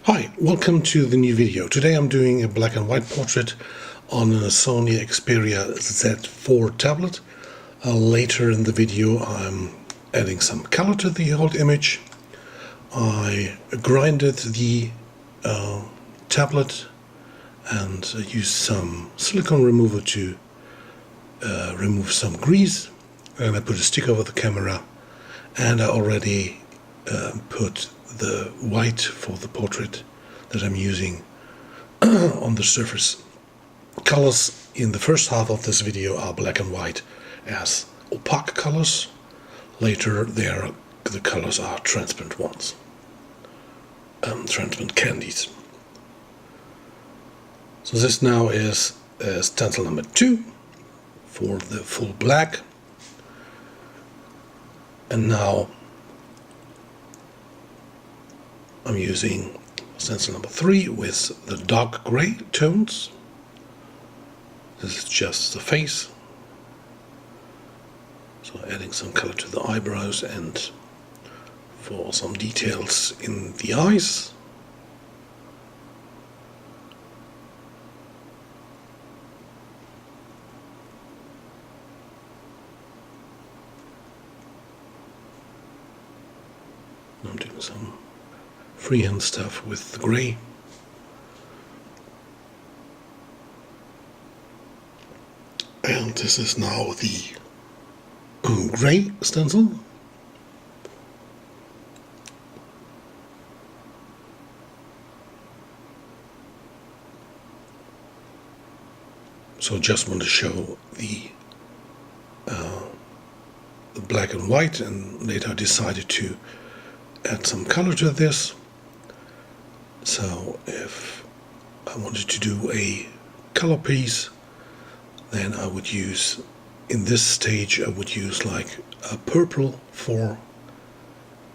Hi, welcome to the new video. Today I'm doing a black and white portrait on a Sony XPERIA Z4 tablet. Later in the video I'm adding some color to the whole image. I grinded the tablet and used some silicone remover to remove some grease, and I put a stick over the camera, and I already put the white for the portrait that I'm using on the surface. Colors in the first half of this video are black and white as opaque colors. Later the colors are transparent ones, transparent candies. So this now is stencil number 2 for the full black, and now I'm using stencil number 3 with the dark gray tones. This is just the face, so adding some color to the eyebrows and for some details in the eyes. I'm doing some freehand stuff with the gray. And this is now the gray stencil. So just want to show the black and white, and later I decided to add some color to this. So if I wanted to do a color piece, then I would use, in this stage, I would use like a purple for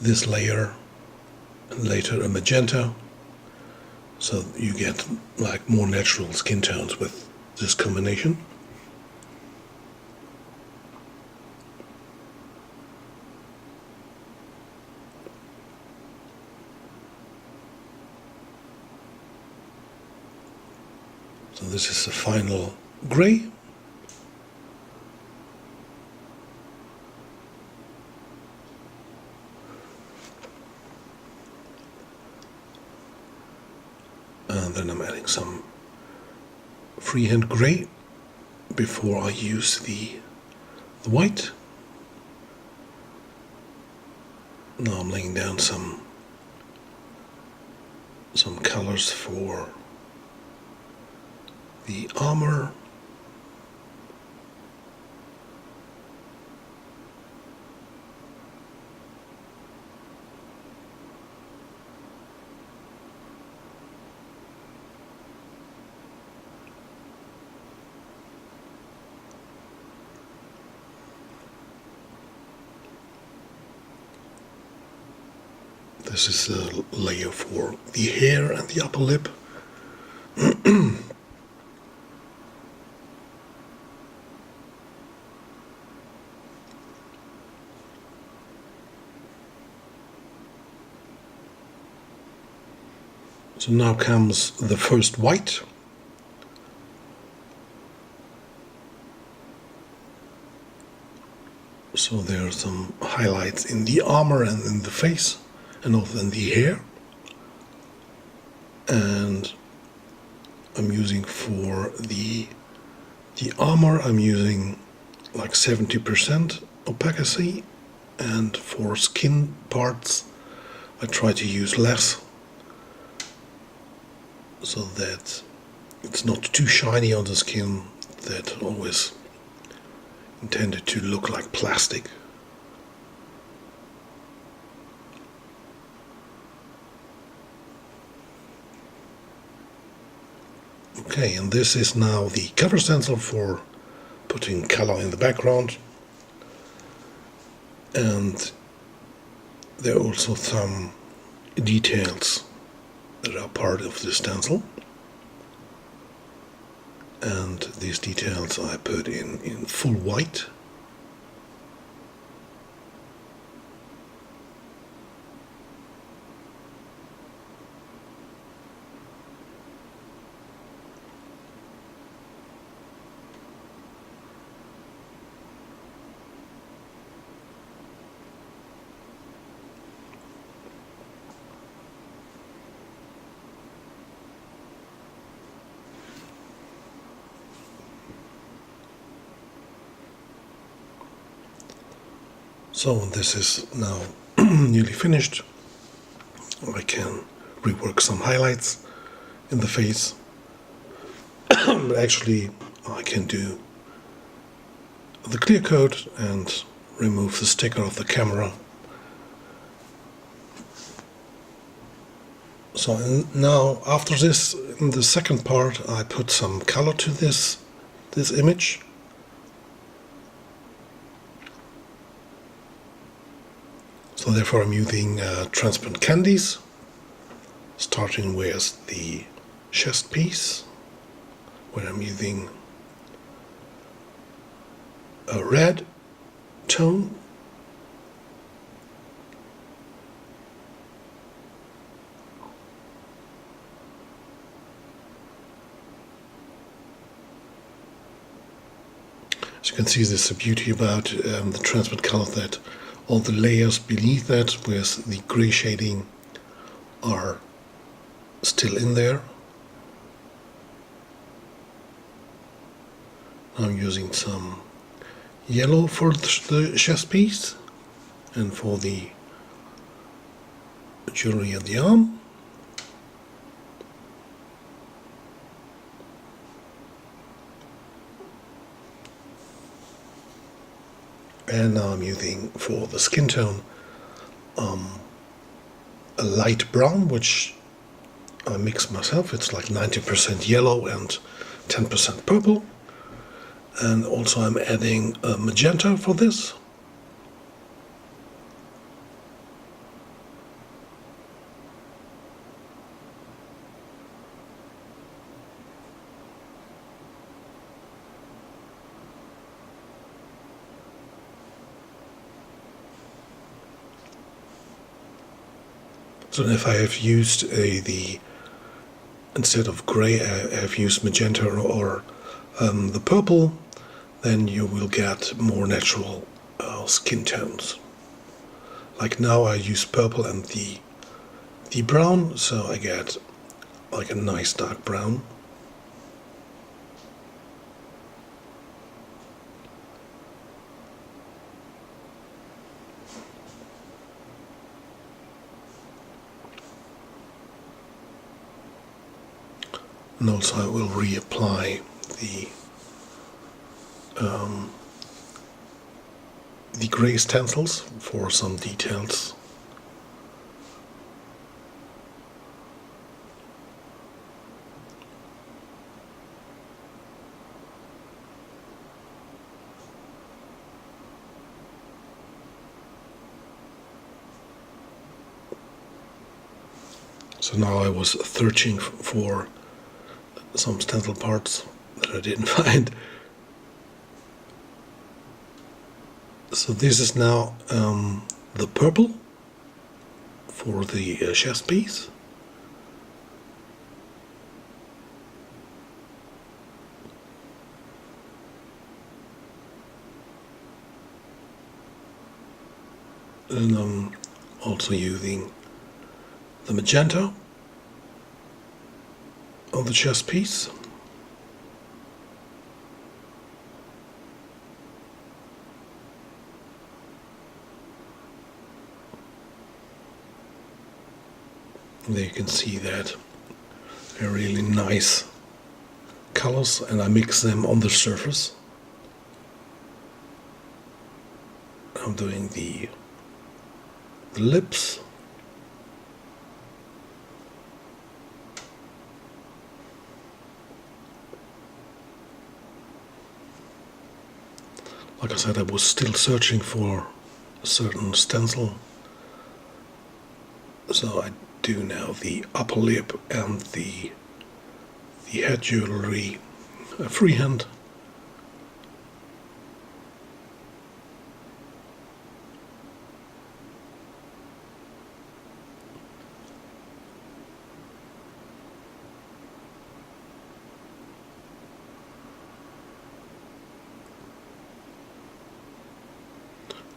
this layer and later a magenta. So you get like more natural skin tones with this combination. So this is the final gray. And then I'm adding some freehand gray before I use the white. Now I'm laying down some colors for the armor. This is the layer for the hair and the upper lip. So now comes the first white. So there are some highlights in the armor and in the face and also in the hair. And I'm using for the armor, I'm using like 70% opacity, and for skin parts I try to use less, so that it's not too shiny on the skin, that always intended to look like plastic. Okay, and this is now the cover stencil for putting color in the background. And there are also some details that are part of the stencil, and these details I put in full white. So when this is now nearly finished, I can rework some highlights in the face. But actually I can do the clear coat and remove the sticker of the camera. So now after this, in the second part, I put some color to this image. So therefore I'm using transparent candies, starting with the chest piece, where I'm using a red tone. As you can see, there's a beauty about the transparent color that all the layers beneath that with the gray shading are still in there. I'm using some yellow for the chest piece and for the jewelry at the arm. And now I'm using for the skin tone a light brown, which I mix myself. It's like 90% yellow and 10% purple. And also I'm adding a magenta for this. So if I have used instead of gray, I have used magenta or the purple, then you will get more natural skin tones. Like now I use purple and the brown, so I get like a nice dark brown. And also I will reapply the gray stencils for some details. So now I was searching for some stencil parts that I didn't find. So this is now the purple for the chest piece. And I'm also using the magenta on the chest piece. And there you can see that they're really nice colors, and I mix them on the surface. I'm doing the lips. Like I said, I was still searching for a certain stencil, so I do now the upper lip and the head jewelry freehand.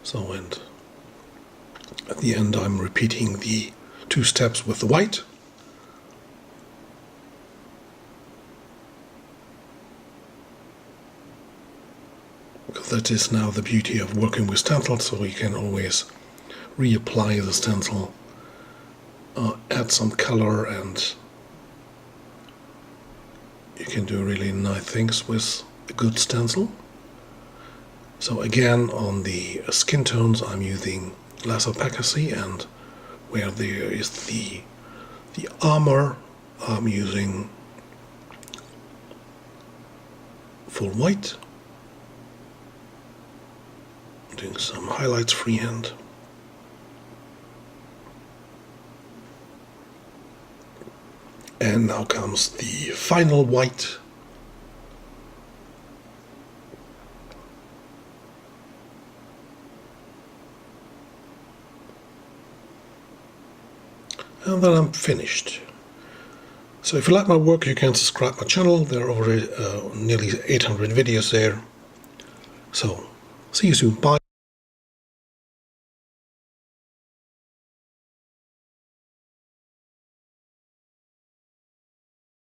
So, and at the end I'm repeating the 2 steps with the white. because that is now the beauty of working with stencil, so you can always reapply the stencil, add some color, and you can do really nice things with a good stencil. So again, on the skin tones I'm using less opacity, and where there is the armor I'm using full white. Doing some highlights freehand. And now comes the final white. And then I'm finished. So if you like my work, you can subscribe my channel. There are already nearly 800 videos there. So see you soon. Bye.